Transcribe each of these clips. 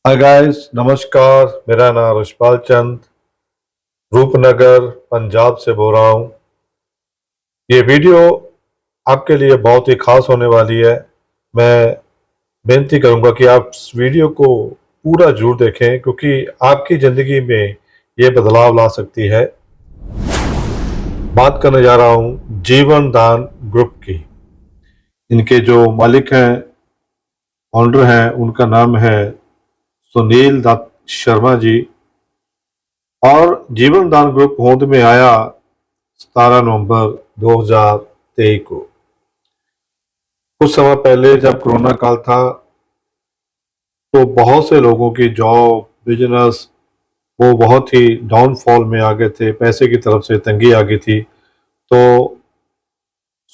Hi guys, नमस्कार। मेरा नाम रशपाल चंद रूपनगर पंजाब से बोल रहा हूँ। ये वीडियो आपके लिए बहुत ही खास होने वाली है। मैं बेनती करूंगा कि आप इस वीडियो को पूरा जरूर देखें, क्योंकि आपकी ज़िंदगी में ये बदलाव ला सकती है। बात करने जा रहा हूँ जीवन दान ग्रुप की। इनके जो मालिक हैं, ऑनर हैं, उनका नाम है सुनील दत्त शर्मा जी। और जीवन दान ग्रुप होंद में आया 17 नवंबर 2023 को। कुछ समय पहले जब कोरोना काल था तो बहुत से लोगों की जॉब, बिजनेस वो बहुत ही डाउनफॉल में आ गए थे। पैसे की तरफ से तंगी आ गई थी। तो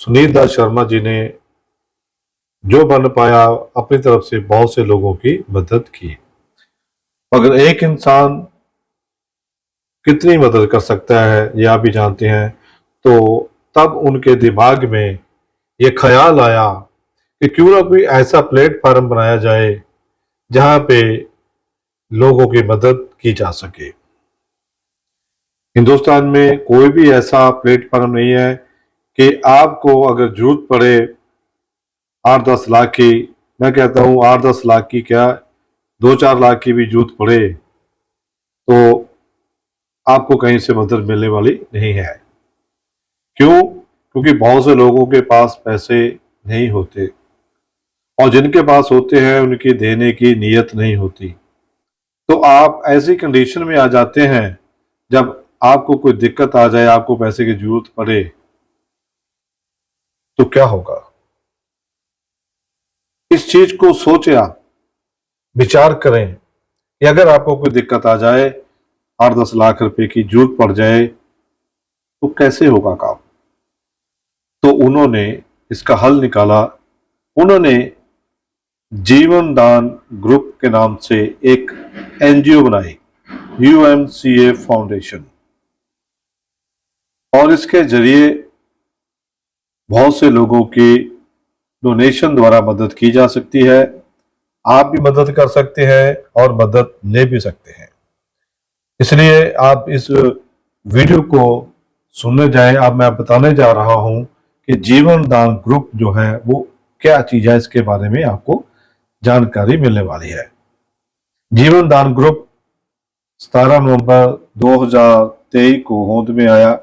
सुनील दास शर्मा जी ने जो बन पाया अपनी तरफ से बहुत से लोगों की मदद की। अगर एक इंसान कितनी मदद कर सकता है ये आप भी जानते हैं। तो तब उनके दिमाग में ये ख्याल आया कि क्यों ना कोई ऐसा प्लेटफॉर्म बनाया जाए जहां पे लोगों की मदद की जा सके। हिंदुस्तान में कोई भी ऐसा प्लेटफॉर्म नहीं है कि आपको अगर जरूरत पड़े 8-10 लाख की, मैं कहता हूँ 8-10 लाख की क्या, 2-4 लाख की भी जरूरत पड़े तो आपको कहीं से मदद मिलने वाली नहीं है। क्यों? क्योंकि बहुत से लोगों के पास पैसे नहीं होते, और जिनके पास होते हैं उनकी देने की नीयत नहीं होती। तो आप ऐसी कंडीशन में आ जाते हैं जब आपको कोई दिक्कत आ जाए, आपको पैसे की जरूरत पड़े, तो क्या होगा? इस चीज को सोचे, आप विचार करें कि अगर आपको कोई दिक्कत आ जाए, 8-10 लाख रुपए की जरूरत पड़ जाए, तो कैसे होगा काम? तो उन्होंने इसका हल निकाला। उन्होंने जीवन दान ग्रुप के नाम से एक एनजीओ बनाई, यूएमसीए फाउंडेशन। और इसके जरिए बहुत से लोगों की डोनेशन द्वारा मदद की जा सकती है। आप भी मदद कर सकते हैं और मदद ले भी सकते हैं। इसलिए आप इस वीडियो को सुनने जाएं। अब मैं बताने जा रहा हूं कि जीवन दान ग्रुप जो है वो क्या चीज है, इसके बारे में आपको जानकारी मिलने वाली है। जीवन दान ग्रुप 17 नवंबर 2023 को होंद में आया।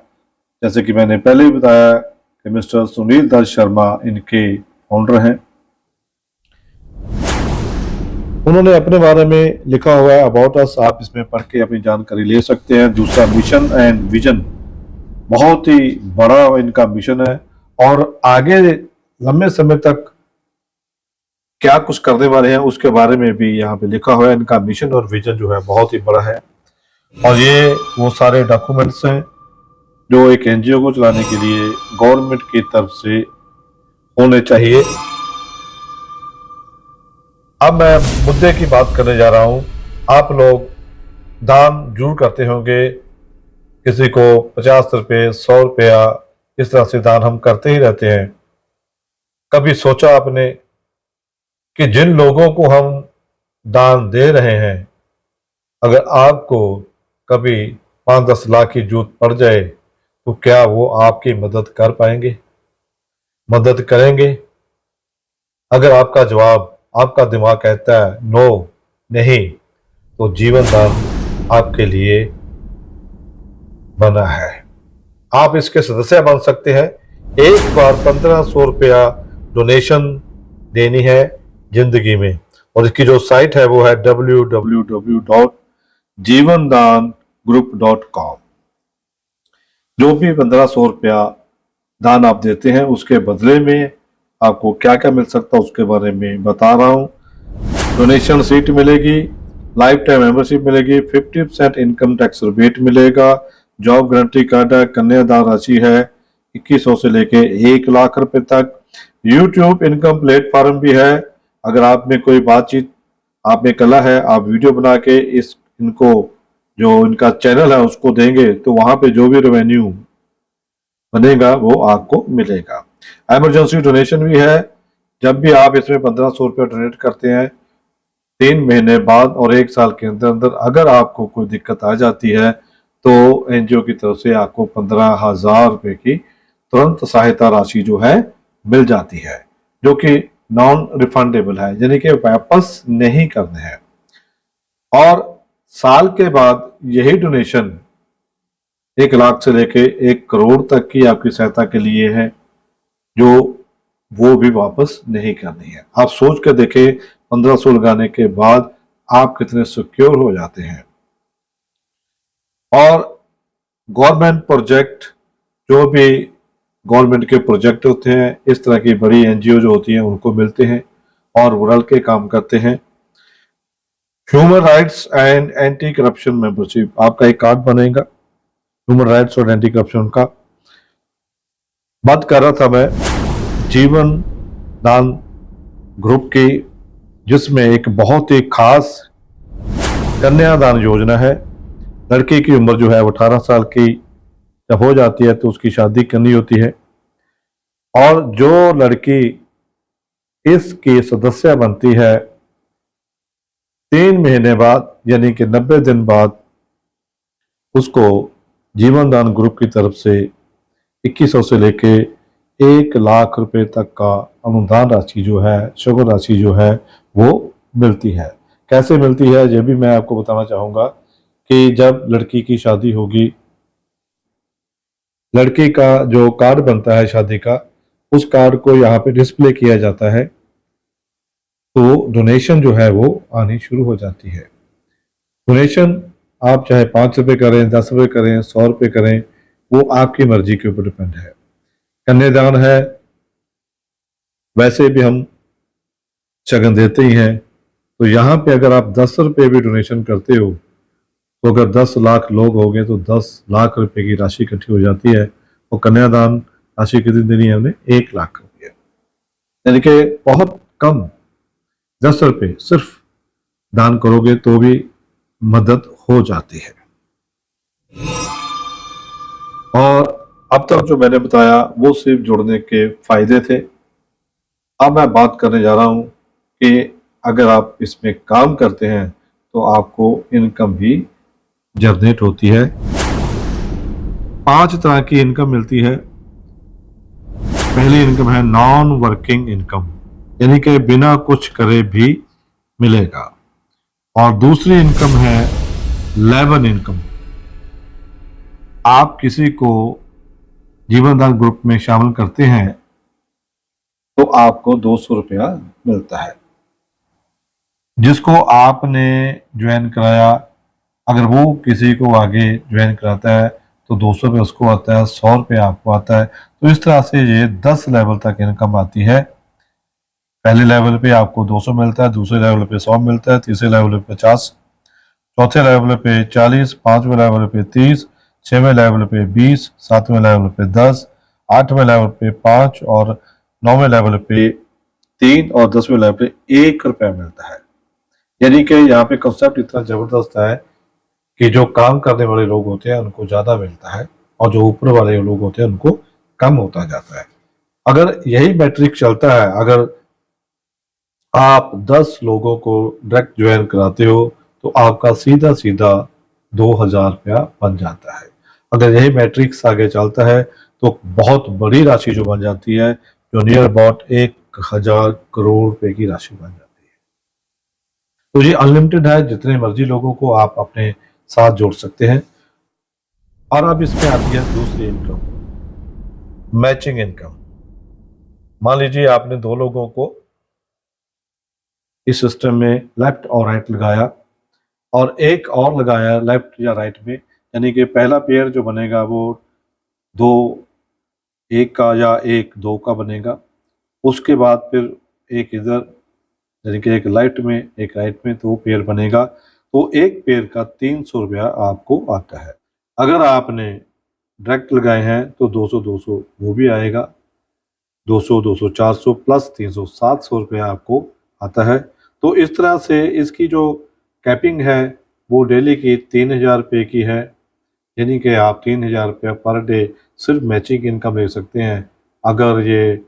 जैसे कि मैंने पहले ही बताया कि मिस्टर सुनील दत्त शर्मा इनके फाउंडर हैं। उन्होंने अपने बारे में लिखा हुआ है अबाउट अस, आप इसमें पढ़ के अपनी जानकारी ले सकते हैं। दूसरा, मिशन एंड विजन, बहुत ही बड़ा इनका मिशन है और आगे लंबे समय तक क्या कुछ करने वाले हैं उसके बारे में भी यहाँ पे लिखा हुआ है। इनका मिशन और विजन जो है बहुत ही बड़ा है, और ये वो सारे डॉक्यूमेंट्स हैं जो एक एनजीओ को चलाने के लिए गवर्नमेंट की तरफ से होने चाहिए। अब मैं मुद्दे की बात करने जा रहा हूं। आप लोग दान जरूर करते होंगे, किसी को 50 रुपये, 100 रुपया, इस तरह से दान हम करते ही रहते हैं। कभी सोचा आपने कि जिन लोगों को हम दान दे रहे हैं, अगर आपको कभी 5-10 लाख की जरूरत पड़ जाए तो क्या वो आपकी मदद कर पाएंगे, मदद करेंगे? अगर आपका जवाब, आपका दिमाग कहता है नो, नहीं, तो जीवन दान आपके लिए बना है। आप इसके सदस्य बन सकते हैं। एक बार 1500 रुपया डोनेशन देनी है जिंदगी में, और इसकी जो साइट है वो है www.jeevandangroup.com। जो भी 1500 रुपया दान आप देते हैं उसके बदले में आपको क्या क्या मिल सकता है उसके बारे में बता रहा हूँ। डोनेशन सीट मिलेगी, लाइफ टाइम मेंबरशिप मिलेगी, 50% इनकम टैक्स रिबेट मिलेगा, जॉब गारंटी कार्ड है, कन्यादान राशि है 2100 से लेके 1 लाख रुपए तक, यूट्यूब इनकम प्लेटफॉर्म भी है। अगर आप में कोई बातचीत, आप में कला है, आप वीडियो बना के इनको जो इनका चैनल है उसको देंगे तो वहां पे जो भी रेवेन्यू बनेगा वो आपको मिलेगा। इमरजेंसी डोनेशन भी है। जब भी आप इसमें 1500 रुपये डोनेट करते हैं 3 महीने बाद और 1 साल के अंदर अंदर अगर आपको कोई दिक्कत आ जाती है तो एनजीओ की तरफ से आपको 15,000 रुपए की तुरंत सहायता राशि जो है मिल जाती है, जो कि नॉन रिफंडेबल है, यानी कि वापस नहीं करने हैं। और साल के बाद यही डोनेशन 1 लाख से लेके 1 करोड़ तक की आपकी सहायता के लिए है, जो वो भी वापस नहीं करनी है। आप सोच कर देखें 1500 लगाने के बाद आप कितने सिक्योर हो जाते हैं। और गवर्नमेंट प्रोजेक्ट, जो भी गवर्नमेंट के प्रोजेक्ट होते हैं, इस तरह की बड़ी एनजीओ जो होती हैं उनको मिलते हैं और वो रल के काम करते हैं। Human rights and anti corruption membership, आपका एक कार्ड बनेगा ह्यूमन राइट्स और एंटी करप्शन का। बात कर रहा था मैं जीवन दान ग्रुप की, जिसमें एक बहुत ही खास कन्यादान योजना है। लड़की की उम्र जो है वो 18 साल की जब हो जाती है तो उसकी शादी करनी होती है, और जो लड़की इसकी सदस्य बनती है 3 महीने बाद यानी कि 90 दिन बाद उसको जीवन दान ग्रुप की तरफ से 2100 से लेके 1 लाख रुपए तक का अनुदान राशि जो है, शुगर राशि जो है वो मिलती है। कैसे मिलती है ये भी मैं आपको बताना चाहूंगा कि जब लड़की की शादी होगी, लड़की का जो कार्ड बनता है शादी का, उस कार्ड को यहाँ पे डिस्प्ले किया जाता है, तो डोनेशन जो है वो आनी शुरू हो जाती है। डोनेशन आप चाहे 5 रुपए करें, 10 रुपए करें, 100 रुपए करें, वो आपकी मर्जी के ऊपर डिपेंड है। कन्यादान है, वैसे भी हम शगन देते ही हैं, तो यहाँ पे अगर आप 10 रुपए भी डोनेशन करते हो, तो अगर 10 लाख लोग हो गए तो 10 लाख रुपए की राशि इकट्ठी हो जाती है। और कन्यादान राशि कितनी देनी है हमने? 1 लाख रुपये, यानी कि बहुत कम 10 रुपये सिर्फ दान करोगे तो भी मदद हो जाती है। और अब तक जो मैंने बताया वो सिर्फ जुड़ने के फायदे थे। अब मैं बात करने जा रहा हूं कि अगर आप इसमें काम करते हैं तो आपको इनकम भी जनरेट होती है। 5 तरह की इनकम मिलती है। पहली इनकम है नॉन वर्किंग इनकम, यानी कि बिना कुछ करे भी मिलेगा। और दूसरी इनकम है लेवन इनकम। आप किसी को जीवन दान ग्रुप में शामिल करते हैं तो आपको 200 रुपया मिलता है। जिसको आपने ज्वाइन कराया, अगर वो किसी को आगे ज्वाइन कराता है तो 200 रुपये उसको आता है, 100 रुपये आपको आता है। तो इस तरह से ये 10 लेवल तक इनकम आती है। पहले लेवल पे आपको 200 मिलता है, दूसरे लेवल पे 100 मिलता है, तीसरे लेवल पे 50, चौथे लेवल पे 40, पांचवें लेवल पे 30, छवें लेवल पे 20, सातवें लेवल पे 10, आठवें लेवल पे 5 और 9वें लेवल पे 3 और 10वें लेवल पे 1 रुपया मिलता है। यानी कि यहाँ पे कंसेप्ट इतना जबरदस्त है कि जो काम करने वाले लोग होते हैं उनको ज्यादा मिलता है और जो ऊपर वाले लोग होते हैं उनको कम होता जाता है। अगर यही मैट्रिक चलता है, अगर आप 10 लोगों को डायरेक्ट ज्वाइन कराते हो तो आपका सीधा सीधा 2000 रुपया बन जाता है। अगर यही मैट्रिक्स आगे चलता है तो बहुत बड़ी राशि जो बन जाती है, जो नियर अबाउट 1000 करोड़ रुपए की राशि बन जाती है। तो ये अनलिमिटेड है, जितने मर्जी लोगों को आप अपने साथ जोड़ सकते हैं। और अब इसमें आती है दूसरी इनकम, मैचिंग इनकम। मान लीजिए आपने 2 लोगों को इस सिस्टम में लेफ्ट और राइट लगाया और एक और लगाया लेफ्ट या राइट में, यानी कि पहला पेयर जो बनेगा वो 2 1 का या 1 2 का बनेगा। उसके बाद फिर एक इधर, यानी कि एक लेफ्ट में एक राइट में, तो पेयर बनेगा। तो एक पेयर का 300 रुपया आपको आता है। अगर आपने डायरेक्ट लगाए हैं तो 200 200 वो भी आएगा, 200 200 400 प्लस 300 700 रुपया आपको आता है। तो इस तरह से इसकी जो कैपिंग है वो डेली की 3000 रुपये की है, यानी कि आप 3000 रुपया पर डे सिर्फ मैचिंग इनकम ले सकते हैं। अगर ये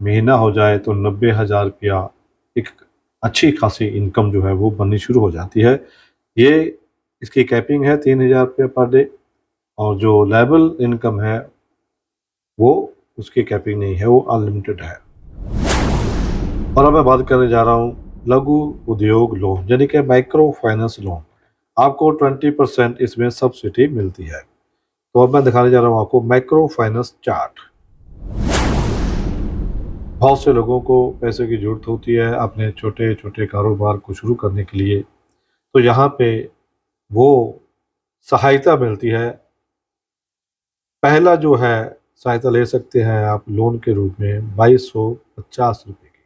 महीना हो जाए तो 90,000 रुपया एक अच्छी खासी इनकम जो है वो बननी शुरू हो जाती है। ये इसकी कैपिंग है 3000 रुपये पर डे, और जो लेवल इनकम है वो उसकी कैपिंग नहीं है, वो अनलिमिटेड है। और अब मैं बात करने जा रहा हूँ लघु उद्योग लोन, यानी कि माइक्रो फाइनेंस लोन। आपको 20% इसमें सब्सिडी मिलती है। तो अब मैं दिखाने जा रहा हूँ आपको माइक्रो फाइनेंस चार्ट। बहुत से लोगों को पैसे की ज़रूरत होती है अपने छोटे छोटे कारोबार को शुरू करने के लिए, तो यहाँ पे वो सहायता मिलती है। पहला जो है सहायता ले सकते हैं आप लोन के रूप में 2250 रुपये की।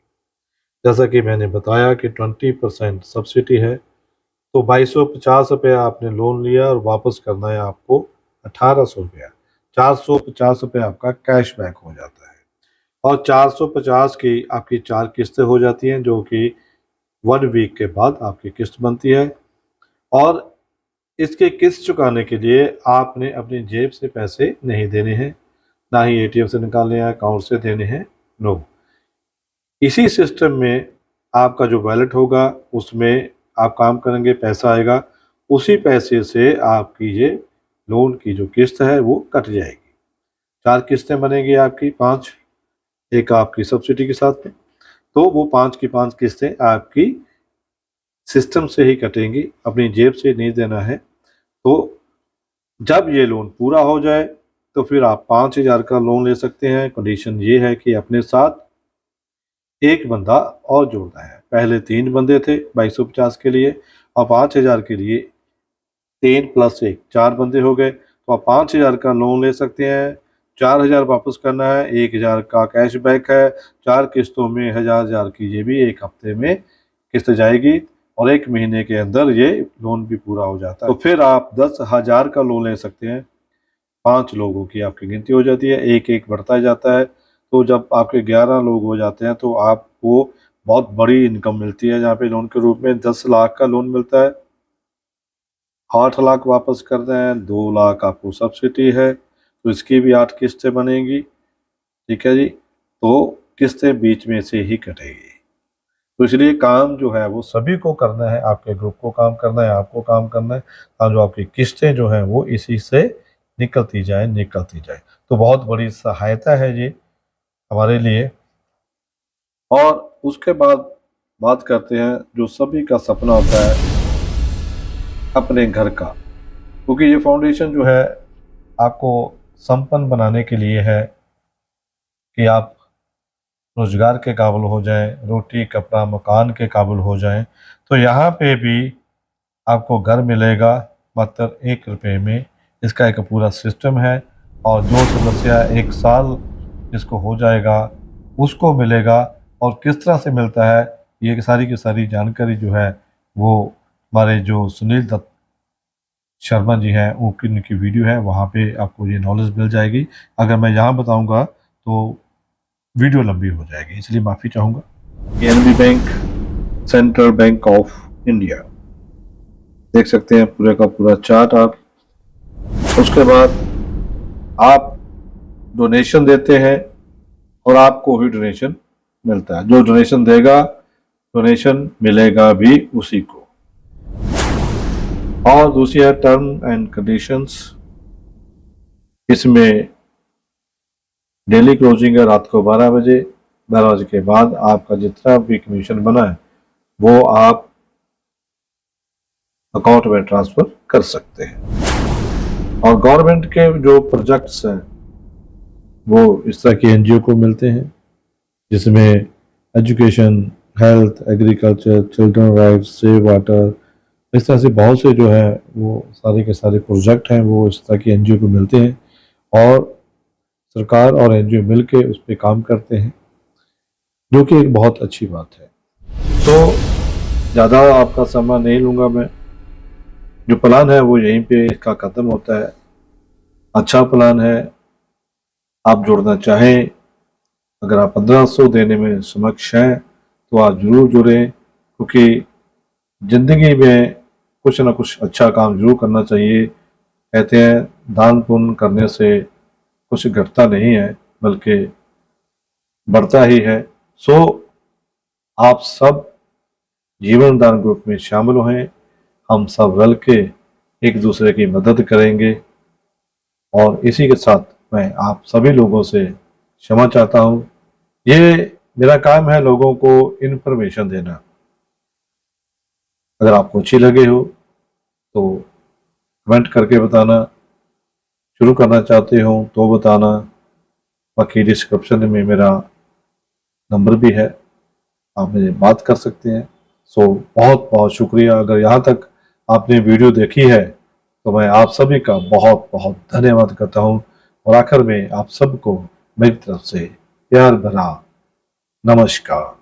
जैसा कि मैंने बताया कि 20% सब्सिडी है, तो 2250 रुपये आपने लोन लिया और वापस करना है आपको 1800 रुपया। 450 रुपये आपका कैश बैक हो जाता है, और 450 की आपकी 4 किस्तें हो जाती हैं, जो कि 1 वीक के बाद आपकी किस्त बनती है। और इसके किस्त चुकाने के लिए आपने अपनी जेब से पैसे नहीं देने हैं, ना ही एटीएम से निकालने हैं, अकाउंट से देने हैं, नो। इसी सिस्टम में आपका जो वैलेट होगा उसमें आप काम करेंगे, पैसा आएगा, उसी पैसे से आपकी ये लोन की जो किस्त है वो कट जाएगी। 4 किस्तें बनेगी आपकी, 5, एक आपकी सब्सिडी के साथ में, तो वो 5 की 5 किस्तें आपकी सिस्टम से ही कटेंगी, अपनी जेब से नहीं देना है। तो जब ये लोन पूरा हो जाए तो फिर आप 5000 का लोन ले सकते हैं। कंडीशन ये है कि अपने साथ एक बंदा और जोड़ना है। पहले 3 बंदे थे 2250 के लिए, और 5000 के लिए 3 + 1 4 बंदे हो गए। तो आप 5000 का लोन ले सकते हैं, 4000 वापस करना है, 1000 का कैश बैक है, 4 किस्तों में 1000 की ये भी 1 हफ्ते में किस्त जाएगी, और 1 महीने के अंदर ये लोन भी पूरा हो जाता है। तो फिर आप 10,000 का लोन ले सकते हैं। 5 लोगों की आपकी गिनती हो जाती है, एक एक बढ़ता जाता है। तो जब आपके 11 लोग हो जाते हैं तो आपको बहुत बड़ी इनकम मिलती है, जहाँ पे लोन के रूप में 10 लाख का लोन मिलता है, 8 लाख वापस करते हैं, 2 लाख आपको सब्सिडी है, तो इसकी भी 8 किस्तें बनेंगी। ठीक है जी, तो किस्तें बीच में से ही कटेगी। तो इसलिए काम जो है वो सभी को करना है, आपके ग्रुप को काम करना है, आपको काम करना है, और जो आपकी किस्तें जो हैं वो इसी से निकलती जाए। तो बहुत बड़ी सहायता है ये हमारे लिए। और उसके बाद बात करते हैं जो सभी का सपना होता है, अपने घर का। क्योंकि ये फाउंडेशन जो है आपको संपन्न बनाने के लिए है कि आप रोजगार के काबिल हो जाएं, रोटी कपड़ा मकान के काबिल हो जाएं। तो यहाँ पे भी आपको घर मिलेगा मात्र 1 रुपये में। इसका एक पूरा सिस्टम है, और जो सदस्य 1 साल जिसको हो जाएगा उसको मिलेगा। और किस तरह से मिलता है ये सारी की सारी जानकारी जो है वो हमारे जो सुनील दत्त शर्मा जी हैं उनकी वीडियो है, वहाँ पे आपको ये नॉलेज मिल जाएगी। अगर मैं यहाँ बताऊँगा तो वीडियो लंबी हो जाएगी, इसलिए माफ़ी चाहूँगा। PNB bank, central bank of India, देख सकते हैं पूरे का पूरा चार्ट आप। उसके बाद आप डोनेशन देते हैं और आपको ही डोनेशन मिलता है। जो डोनेशन देगा डोनेशन मिलेगा भी उसी को। और दूसरी है टर्म एंड कंडीशंस। इसमें डेली क्लोजिंग है रात को 12 बजे। 12 बजे के बाद आपका जितना भी कमीशन बना है वो आप अकाउंट में ट्रांसफर कर सकते हैं। और गवर्नमेंट के जो प्रोजेक्ट्स हैं वो इस तरह की एनजीओ को मिलते हैं, जिसमें education, health, agriculture, children rights, save water, इस तरह से बहुत से जो है वो सारे के सारे प्रोजेक्ट हैं वो इस तरह की एनजीओ को मिलते हैं, और सरकार और एनजीओ मिलके उस पर काम करते हैं, जो कि एक बहुत अच्छी बात है। तो ज़्यादा आपका समय नहीं लूँगा मैं। जो प्लान है वो यहीं पे इसका ख़त्म होता है। अच्छा प्लान है, आप जुड़ना चाहें, अगर आप 1500 देने में समक्ष हैं तो आप ज़रूर जुड़ें, क्योंकि ज़िंदगी में कुछ ना कुछ अच्छा काम जरूर करना चाहिए। कहते हैं दान पुण्य करने से कुछ घटता नहीं है बल्कि बढ़ता ही है। सो आप सब जीवन दान ग्रुप में शामिल हों। हम सब रल के एक दूसरे की मदद करेंगे। और इसी के साथ मैं आप सभी लोगों से क्षमा चाहता हूँ। ये मेरा काम है लोगों को इन्फॉर्मेशन देना। अगर आपको अच्छी लगे हो तो कमेंट करके बताना, शुरू करना चाहते हो तो बताना। बाकी डिस्क्रिप्शन में मेरा नंबर भी है, आप मुझे बात कर सकते हैं। सो बहुत बहुत शुक्रिया। अगर यहाँ तक आपने वीडियो देखी है तो मैं आप सभी का बहुत बहुत धन्यवाद करता हूँ। और आखिर में आप सबको मेरी तरफ से प्यार भरा नमस्कार।